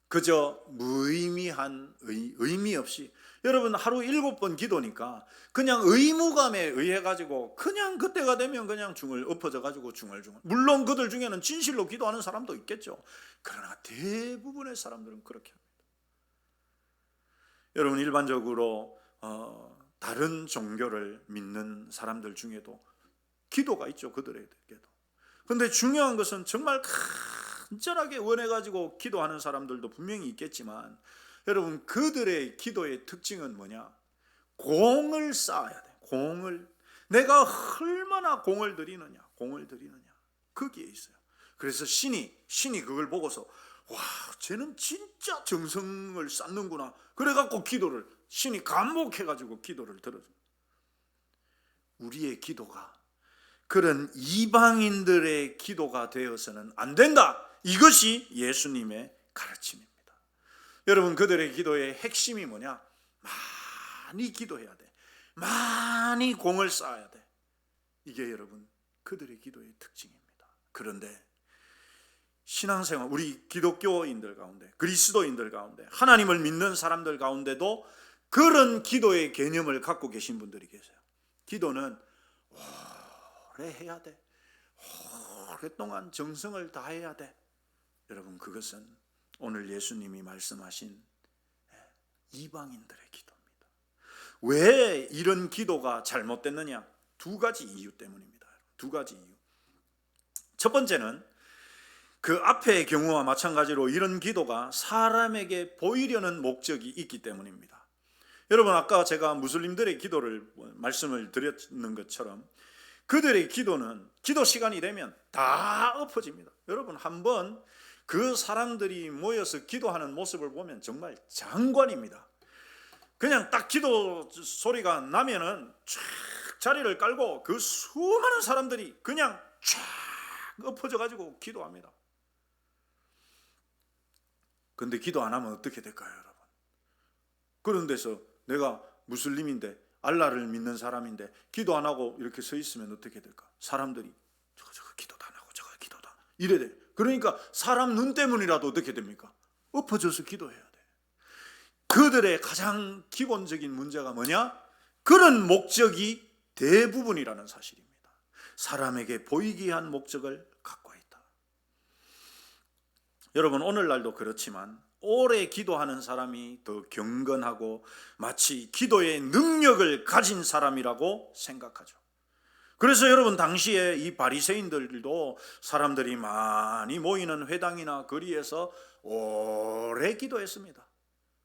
그저 무의미한 의미 없이, 여러분 하루 7번 기도니까 그냥 의무감에 의해 가지고 그냥 그때가 되면 그냥 엎어져 가지고 중얼중얼. 물론 그들 중에는 진실로 기도하는 사람도 있겠죠. 그러나 대부분의 사람들은 그렇게 합니다. 여러분 일반적으로 다른 종교를 믿는 사람들 중에도 기도가 있죠. 그들에게도. 근데 중요한 것은 정말 간절하게 원해가지고 기도하는 사람들도 분명히 있겠지만, 여러분 그들의 기도의 특징은 뭐냐? 공을 쌓아야 돼. 공을. 내가 얼마나 공을 들이느냐. 거기에 있어요. 그래서 신이 그걸 보고서 와, 쟤는 진짜 정성을 쌓는구나. 그래갖고 기도를, 신이 감목해가지고 기도를 들어줘. 우리의 기도가 그런 이방인들의 기도가 되어서는 안 된다. 이것이 예수님의 가르침입니다. 여러분 그들의 기도의 핵심이 뭐냐? 많이 기도해야 돼. 많이 공을 쌓아야 돼. 이게 여러분 그들의 기도의 특징입니다. 그런데 신앙생활, 우리 기독교인들 가운데, 그리스도인들 가운데, 하나님을 믿는 사람들 가운데도 그런 기도의 개념을 갖고 계신 분들이 계세요. 기도는 오래 해야 돼. 오랫동안 정성을 다해야 돼. 여러분 그것은 오늘 예수님이 말씀하신 이방인들의 기도입니다. 왜 이런 기도가 잘못됐느냐? 2가지 이유 때문입니다. 2가지 이유. 첫 번째는 그 앞의 경우와 마찬가지로 이런 기도가 사람에게 보이려는 목적이 있기 때문입니다. 여러분 아까 제가 무슬림들의 기도를 말씀을 드렸는 것처럼 그들의 기도는 기도 시간이 되면 다 엎어집니다. 여러분 한번 그 사람들이 모여서 기도하는 모습을 보면 정말 장관입니다. 그냥 딱 기도 소리가 나면은 쫙 자리를 깔고 그 수많은 사람들이 그냥 쫙 엎어져 가지고 기도합니다. 근데 기도 안 하면 어떻게 될까요, 여러분? 그런 데서 내가 무슬림인데, 알라를 믿는 사람인데 기도 안 하고 이렇게 서 있으면 어떻게 될까? 사람들이 저거 기도도 안 하고 저거 기도도 안 하고 이래 돼. 그러니까 사람 눈 때문이라도 어떻게 됩니까? 엎어져서 기도해야 돼. 그들의 가장 기본적인 문제가 뭐냐? 그런 목적이 대부분이라는 사실입니다. 사람에게 보이기 위한 목적을 갖고 있다. 여러분 오늘날도 그렇지만 오래 기도하는 사람이 더 경건하고 마치 기도의 능력을 가진 사람이라고 생각하죠. 그래서 여러분 당시에 이 바리새인들도 사람들이 많이 모이는 회당이나 거리에서 오래 기도했습니다.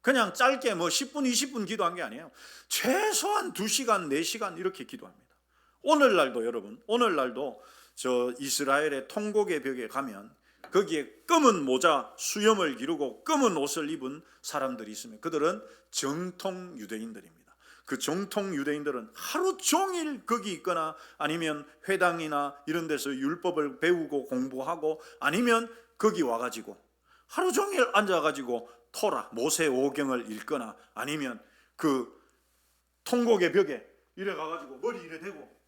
그냥 짧게 10분 20분 기도한 게 아니에요. 최소한 2시간 4시간 이렇게 기도합니다. 오늘날도 여러분, 오늘날도 저 이스라엘의 통곡의 벽에 가면 거기에 검은 모자, 수염을 기르고 검은 옷을 입은 사람들이 있으면 그들은 정통 유대인들입니다. 그 정통 유대인들은 하루 종일 거기 있거나 아니면 회당이나 이런 데서 율법을 배우고 공부하고 아니면 거기 와가지고 하루 종일 앉아가지고 토라, 모세 오경을 읽거나 아니면 그 통곡의 벽에 이래 가가지고 머리 이래 대고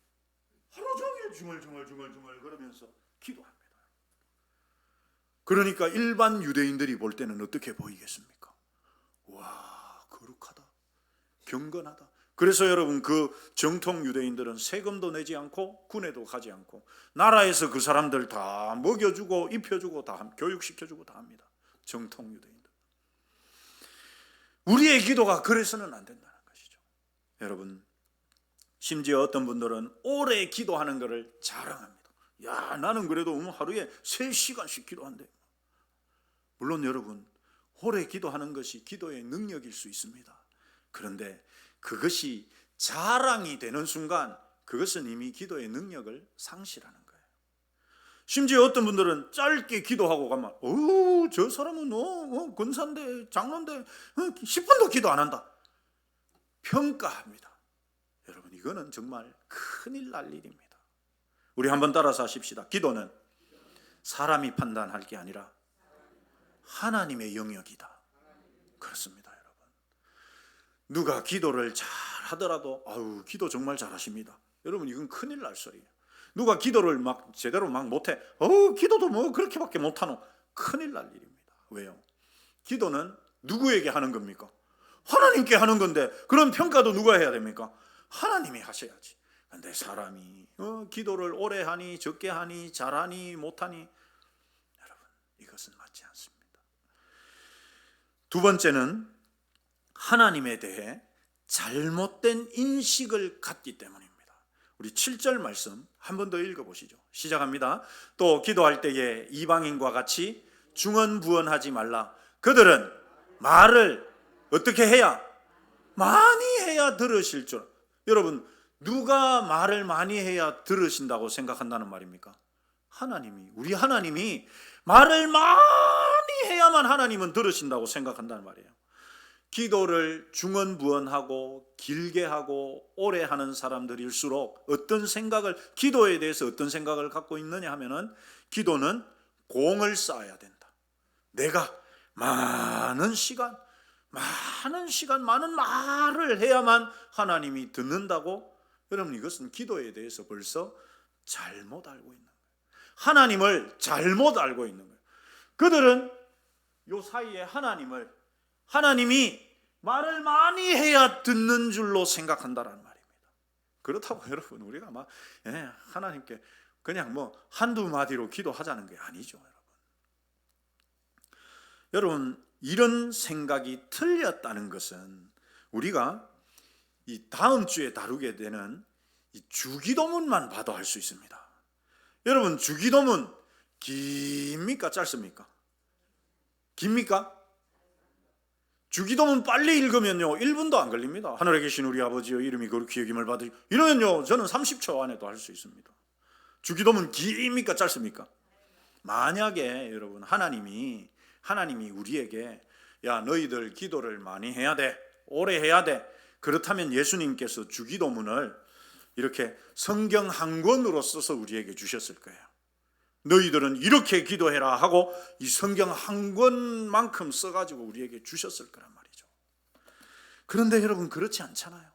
하루 종일 중얼중얼 그러면서 기도합니다. 그러니까 일반 유대인들이 볼 때는 어떻게 보이겠습니까? 와, 거룩하다, 경건하다. 그래서 여러분 그 정통 유대인들은 세금도 내지 않고 군에도 가지 않고 나라에서 그 사람들 다 먹여주고 입혀주고 다 교육시켜주고 다 합니다. 정통 유대인들. 우리의 기도가 그래서는 안 된다는 것이죠. 여러분 심지어 어떤 분들은 오래 기도하는 것을 자랑합니다. 야, 나는 그래도 하루에 3시간씩 기도한대. 물론 여러분 오래 기도하는 것이 기도의 능력일 수 있습니다. 그런데 그것이 자랑이 되는 순간 그것은 이미 기도의 능력을 상실하는 거예요. 심지어 어떤 분들은 짧게 기도하고 가면 저 사람은 권사인데 장로인데 10분도 기도 안 한다. 평가합니다. 여러분 이거는 정말 큰일 날 일입니다. 우리 한번 따라서 하십시다. 기도는 사람이 판단할 게 아니라 하나님의 영역이다. 그렇습니다, 여러분. 누가 기도를 잘 하더라도 기도 정말 잘하십니다. 여러분 이건 큰일 날 소리예요. 누가 기도를 제대로 못해. 기도도 그렇게밖에 못하노. 큰일 날 일입니다. 왜요? 기도는 누구에게 하는 겁니까? 하나님께 하는 건데 그런 평가도 누가 해야 됩니까? 하나님이 하셔야지. 근데 사람이 기도를 오래 하니 적게 하니 잘하니 못하니, 여러분, 이것은 맞지 않습니다. 두 번째는 하나님에 대해 잘못된 인식을 갖기 때문입니다. 우리 7절 말씀 한 번 더 읽어보시죠. 시작합니다. 또 기도할 때에 이방인과 같이 중언부언하지 말라. 그들은 말을 어떻게 해야? 많이 해야 들으실 줄. 여러분, 누가 말을 많이 해야 들으신다고 생각한다는 말입니까? 하나님이, 우리 하나님이 말을 많이 해야만 하나님은 들으신다고 생각한다는 말이에요. 기도를 중언부언하고 길게 하고 오래 하는 사람들일수록 어떤 생각을, 기도에 대해서 어떤 생각을 갖고 있느냐 하면은, 기도는 공을 쌓아야 된다. 내가 많은 시간, 많은 말을 해야만 하나님이 듣는다고. 여러분, 이것은 기도에 대해서 벌써 잘못 알고 있는 거예요. 하나님을 잘못 알고 있는 거예요. 그들은 요 사이에 하나님이 말을 많이 해야 듣는 줄로 생각한다라는 말입니다. 그렇다고 여러분, 우리가 막 하나님께 그냥 한두 마디로 기도하자는 게 아니죠, 여러분. 이런 생각이 틀렸다는 것은 우리가 이 다음 주에 다루게 되는 이 주기도문만 봐도 알 수 있습니다. 여러분, 주기도문 깁니까 짧습니까? 깁니까? 주기도문 빨리 읽으면요 1분도 안 걸립니다. 하늘에 계신 우리 아버지여 이름이 거룩히 여김을 받으, 이러면요 저는 30초 안에도 할 수 있습니다. 주기도문 깁니까 짧습니까? 만약에 여러분 하나님이 우리에게 야 너희들 기도를 많이 해야 돼, 오래 해야 돼, 그렇다면 예수님께서 주기도문을 이렇게 성경 한 권으로 써서 우리에게 주셨을 거예요. 너희들은 이렇게 기도해라 하고 이 성경 한 권만큼 써가지고 우리에게 주셨을 거란 말이죠. 그런데 여러분, 그렇지 않잖아요.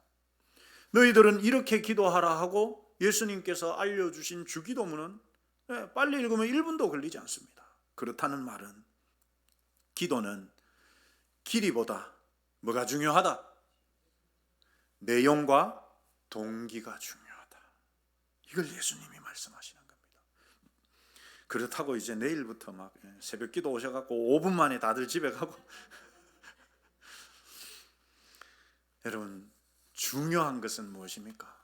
너희들은 이렇게 기도하라 하고 예수님께서 알려주신 주기도문은 빨리 읽으면 1분도 걸리지 않습니다. 그렇다는 말은 기도는 길이보다 뭐가 중요하다? 내용과 동기가 중요하다. 이걸 예수님이 말씀하시는 겁니다. 그렇다고 이제 내일부터 막 새벽 기도 오셔갖고 5분 만에 다들 집에 가고 여러분, 중요한 것은 무엇입니까?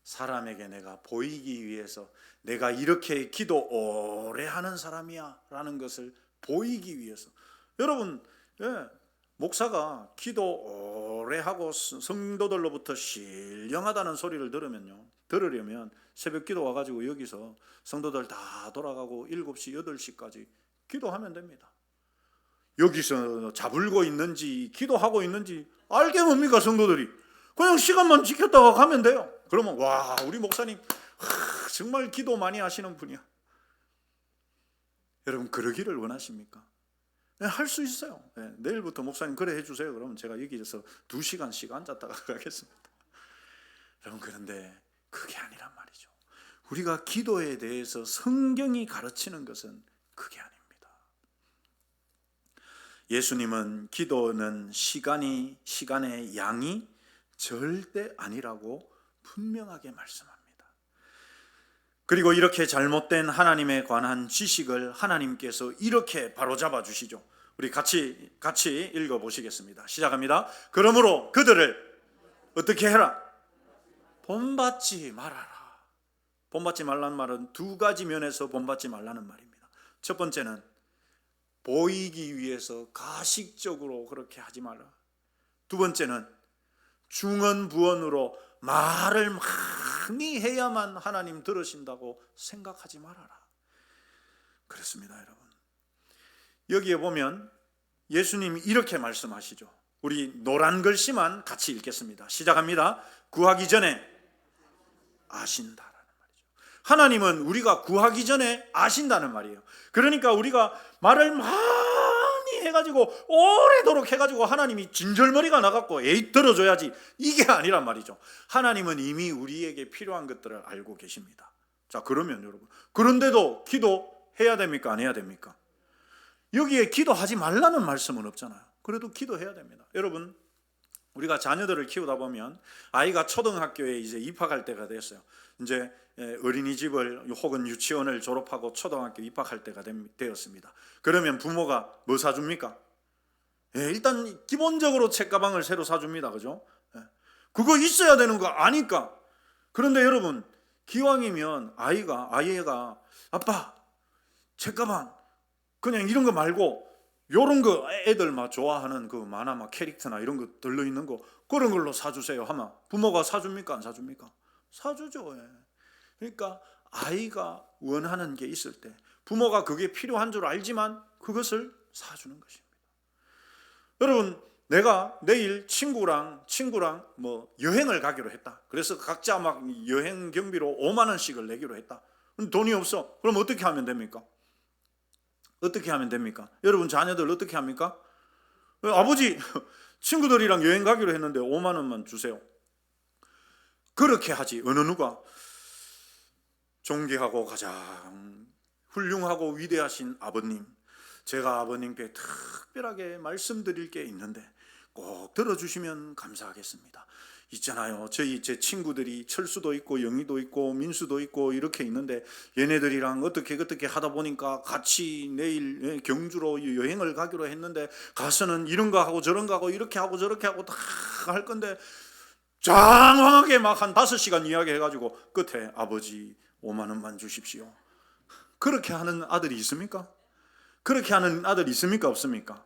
사람에게 내가 보이기 위해서 내가 이렇게 기도 오래 하는 사람이야 라는 것을 보이기 위해서. 여러분, 목사가 기도 오래 하고 성도들로부터 신령하다는 소리를 들으려면 새벽 기도 와가지고 여기서 성도들 다 돌아가고 7시, 8시까지 기도하면 됩니다. 여기서 자불고 있는지 기도하고 있는지 알게 뭡니까 성도들이? 그냥 시간만 지켰다가 가면 돼요. 그러면 와, 우리 목사님 정말 기도 많이 하시는 분이야. 여러분, 그러기를 원하십니까? 할 수 있어요. 내일부터 목사님 그래 해주세요. 그러면 제가 여기서 2시간씩 앉았다가 가겠습니다. 여러분, 그런데 그게 아니란 말이죠. 우리가 기도에 대해서 성경이 가르치는 것은 그게 아닙니다. 예수님은 기도는 시간의 양이 절대 아니라고 분명하게 말씀합니다. 그리고 이렇게 잘못된 하나님에 관한 지식을 하나님께서 이렇게 바로잡아 주시죠. 우리 같이 읽어보시겠습니다. 시작합니다. 그러므로 그들을 어떻게 해라? 본받지 말아라. 본받지 말라는 말은 두 가지 면에서 본받지 말라는 말입니다. 첫 번째는 보이기 위해서 가식적으로 그렇게 하지 말라. 두 번째는 중언부언으로 말을 많이 해야만 하나님 들으신다고 생각하지 말아라. 그렇습니다, 여러분. 여기에 보면 예수님이 이렇게 말씀하시죠. 우리 노란 글씨만 같이 읽겠습니다. 시작합니다. 구하기 전에 아신다라는 말이죠. 하나님은 우리가 구하기 전에 아신다는 말이에요. 그러니까 우리가 말을 많이 해가지고 오래도록 해가지고 하나님이 진절머리가 나갖고 에이 들어줘야지, 이게 아니란 말이죠. 하나님은 이미 우리에게 필요한 것들을 알고 계십니다. 자, 그러면 여러분, 그런데도 기도해야 됩니까? 안 해야 됩니까? 여기에 기도하지 말라는 말씀은 없잖아요. 그래도 기도해야 됩니다. 여러분, 우리가 자녀들을 키우다 보면 아이가 초등학교에 이제 입학할 때가 됐어요. 이제 어린이집을 혹은 유치원을 졸업하고 초등학교 입학할 때가 되었습니다. 그러면 부모가 뭐 사줍니까? 일단 기본적으로 책가방을 새로 사줍니다. 그죠? 그거 있어야 되는 거 아니까. 그런데 여러분, 기왕이면 아이가 아빠 책가방 그냥 이런 거 말고 요런 거 애들 막 좋아하는 그 만화 막 캐릭터나 이런 거 들러있는 거 그런 걸로 사주세요 하면 부모가 사줍니까 안 사줍니까? 사주죠. 그러니까 아이가 원하는 게 있을 때 부모가 그게 필요한 줄 알지만 그것을 사주는 것입니다. 여러분, 내가 내일 친구랑 뭐 여행을 가기로 했다. 그래서 각자 막 여행 경비로 5만 원씩을 내기로 했다. 돈이 없어. 그럼 어떻게 하면 됩니까? 어떻게 하면 됩니까? 여러분 자녀들 어떻게 합니까? 아버지 친구들이랑 여행 가기로 했는데 5만 원만 주세요. 그렇게 하지. 어느 누가 존경하고 가장 훌륭하고 위대하신 아버님, 제가 아버님께 특별하게 말씀드릴 게 있는데 꼭 들어주시면 감사하겠습니다. 있잖아요. 제 친구들이 철수도 있고 영희도 있고 민수도 있고 이렇게 있는데 얘네들이랑 어떻게 하다 보니까 같이 내일 경주로 여행을 가기로 했는데 가서는 이런 거 하고 저런 거 하고 이렇게 하고 저렇게 하고 다 할 건데 장황하게 막 한 5시간 이야기해가지고 끝에 아버지 5만 원만 주십시오. 그렇게 하는 아들이 있습니까? 그렇게 하는 아들이 있습니까? 없습니까?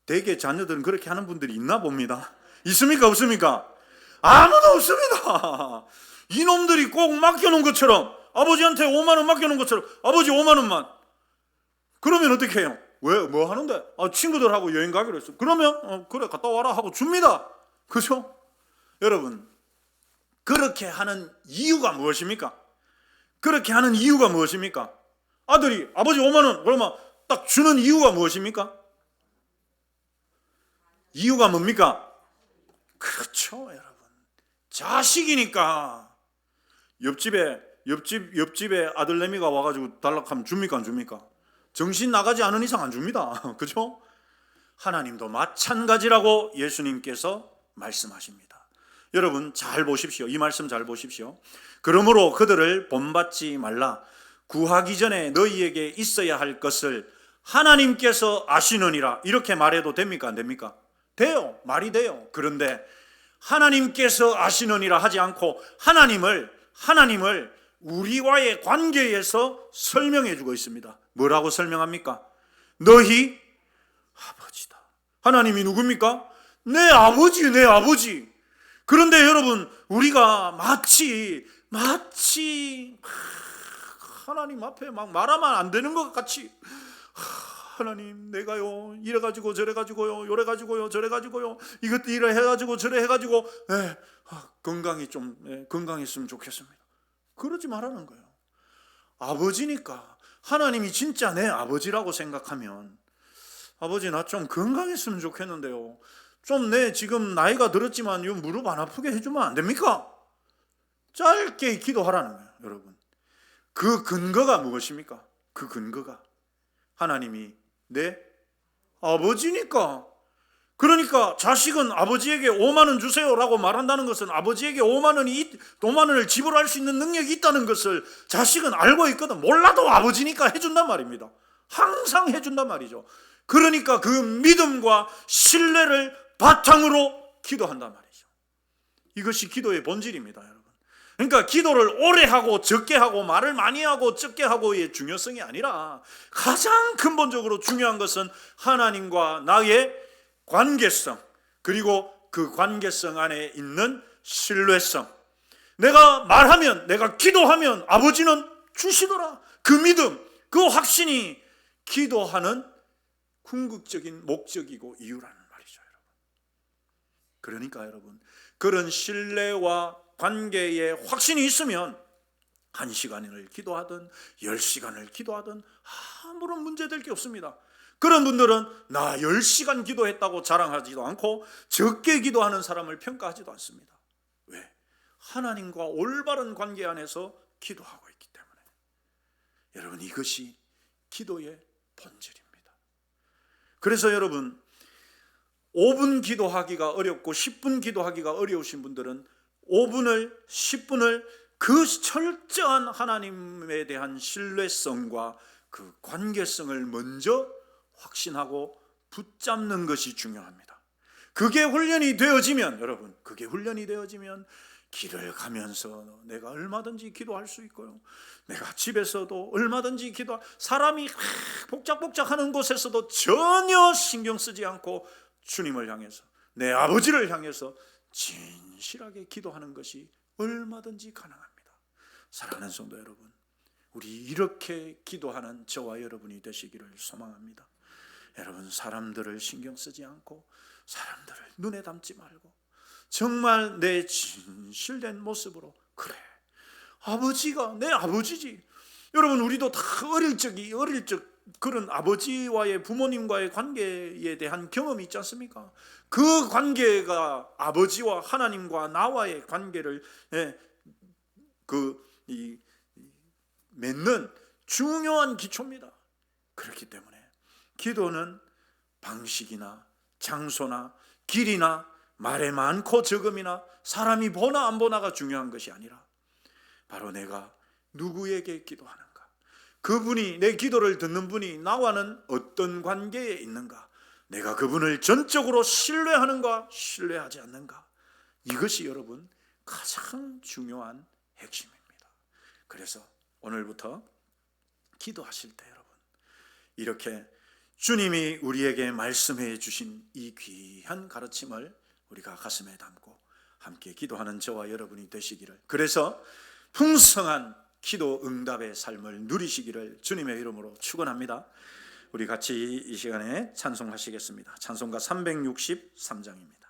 대개 자녀들은 그렇게 하는 분들이 있나 봅니다. 있습니까? 없습니까? 아무도 없습니다. 이놈들이 꼭 맡겨놓은 것처럼 아버지한테 5만 원 맡겨놓은 것처럼 아버지 5만 원만. 그러면 어떻게 해요? 왜? 뭐 하는데? 친구들하고 여행 가기로 했어. 그러면 그래 갔다 와라 하고 줍니다. 그죠? 여러분, 그렇게 하는 이유가 무엇입니까? 그렇게 하는 이유가 무엇입니까? 아들이 아버지 5만 원 그러면 딱 주는 이유가 무엇입니까? 이유가 뭡니까? 그렇죠, 여러분. 자식이니까. 옆집에 아들내미가 와가지고 달라하면 줍니까 안 줍니까? 정신 나가지 않은 이상 안 줍니다. 그죠? 하나님도 마찬가지라고 예수님께서 말씀하십니다. 여러분 잘 보십시오. 이 말씀 잘 보십시오. 그러므로 그들을 본받지 말라. 구하기 전에 너희에게 있어야 할 것을 하나님께서 아시느니라. 이렇게 말해도 됩니까 안 됩니까? 돼요. 말이 돼요. 그런데 하나님께서 아시느니라 하지 않고 하나님을 우리와의 관계에서 설명해 주고 있습니다. 뭐라고 설명합니까? 너희 아버지다. 하나님이 누굽니까? 내 아버지. 그런데 여러분, 우리가 마치 하나님 앞에 막 말하면 안 되는 것 같이 하나님 내가요 이래가지고 저래가지고요 요래가지고요 저래가지고요 이것도 이래 해가지고 저래 해가지고 건강이 좀 건강했으면 좋겠습니다. 그러지 말라는 거예요. 아버지니까 하나님이 진짜 내 아버지라고 생각하면 아버지 나 좀 건강했으면 좋겠는데요. 좀 내 지금 나이가 들었지만 이 무릎 안 아프게 해주면 안 됩니까? 짧게 기도하라는 거예요. 여러분 그 근거가 무엇입니까? 그 근거가 하나님이 내 아버지니까. 그러니까 자식은 아버지에게 5만 원 주세요라고 말한다는 것은 아버지에게 5만 원을 지불할 수 있는 능력이 있다는 것을 자식은 알고 있거든. 몰라도 아버지니까 해준단 말입니다. 항상 해준단 말이죠. 그러니까 그 믿음과 신뢰를 바탕으로 기도한단 말이죠. 이것이 기도의 본질입니다, 여러분. 그러니까 기도를 오래 하고 적게 하고 말을 많이 하고 적게 하고의 중요성이 아니라 가장 근본적으로 중요한 것은 하나님과 나의 관계성, 그리고 그 관계성 안에 있는 신뢰성. 내가 말하면, 내가 기도하면 아버지는 주시더라. 그 믿음, 그 확신이 기도하는 궁극적인 목적이고 이유라는 말이죠, 여러분. 그러니까 여러분, 그런 신뢰와 관계에 확신이 있으면 1시간을 기도하든 10시간을 기도하든 아무런 문제될 게 없습니다. 그런 분들은 나 10시간 기도했다고 자랑하지도 않고 적게 기도하는 사람을 평가하지도 않습니다. 왜? 하나님과 올바른 관계 안에서 기도하고 있기 때문에. 여러분 이것이 기도의 본질입니다. 그래서 여러분, 5분 기도하기가 어렵고 10분 기도하기가 어려우신 분들은 5분을 10분을 그 철저한 하나님에 대한 신뢰성과 그 관계성을 먼저 확신하고 붙잡는 것이 중요합니다. 그게 훈련이 되어지면, 여러분, 그게 훈련이 되어지면 길을 가면서 내가 얼마든지 기도할 수 있고요, 내가 집에서도 얼마든지 사람이 복작복작하는 곳에서도 전혀 신경 쓰지 않고 주님을 향해서, 내 아버지를 향해서 진실하게 기도하는 것이 얼마든지 가능합니다. 사랑하는 성도 여러분, 우리 이렇게 기도하는 저와 여러분이 되시기를 소망합니다. 여러분, 사람들을 신경 쓰지 않고 사람들을 눈에 담지 말고 정말 내 진실된 모습으로, 그래, 아버지가 내 아버지지. 여러분, 우리도 다 어릴 적 그런 아버지와의, 부모님과의 관계에 대한 경험이 있지 않습니까? 그 관계가 아버지와 하나님과 나와의 관계를 맺는 중요한 기초입니다. 그렇기 때문에 기도는 방식이나 장소나 길이나 말에 많고 적음이나 사람이 보나 안 보나가 중요한 것이 아니라 바로 내가 누구에게 기도하는가, 그분이, 내 기도를 듣는 분이 나와는 어떤 관계에 있는가, 내가 그분을 전적으로 신뢰하는가 신뢰하지 않는가, 이것이 여러분 가장 중요한 핵심입니다. 그래서 오늘부터 기도하실 때 여러분, 이렇게 주님이 우리에게 말씀해 주신 이 귀한 가르침을 우리가 가슴에 담고 함께 기도하는 저와 여러분이 되시기를, 그래서 풍성한 기도 응답의 삶을 누리시기를 주님의 이름으로 축원합니다. 우리 같이 이 시간에 찬송하시겠습니다. 찬송가 363장입니다.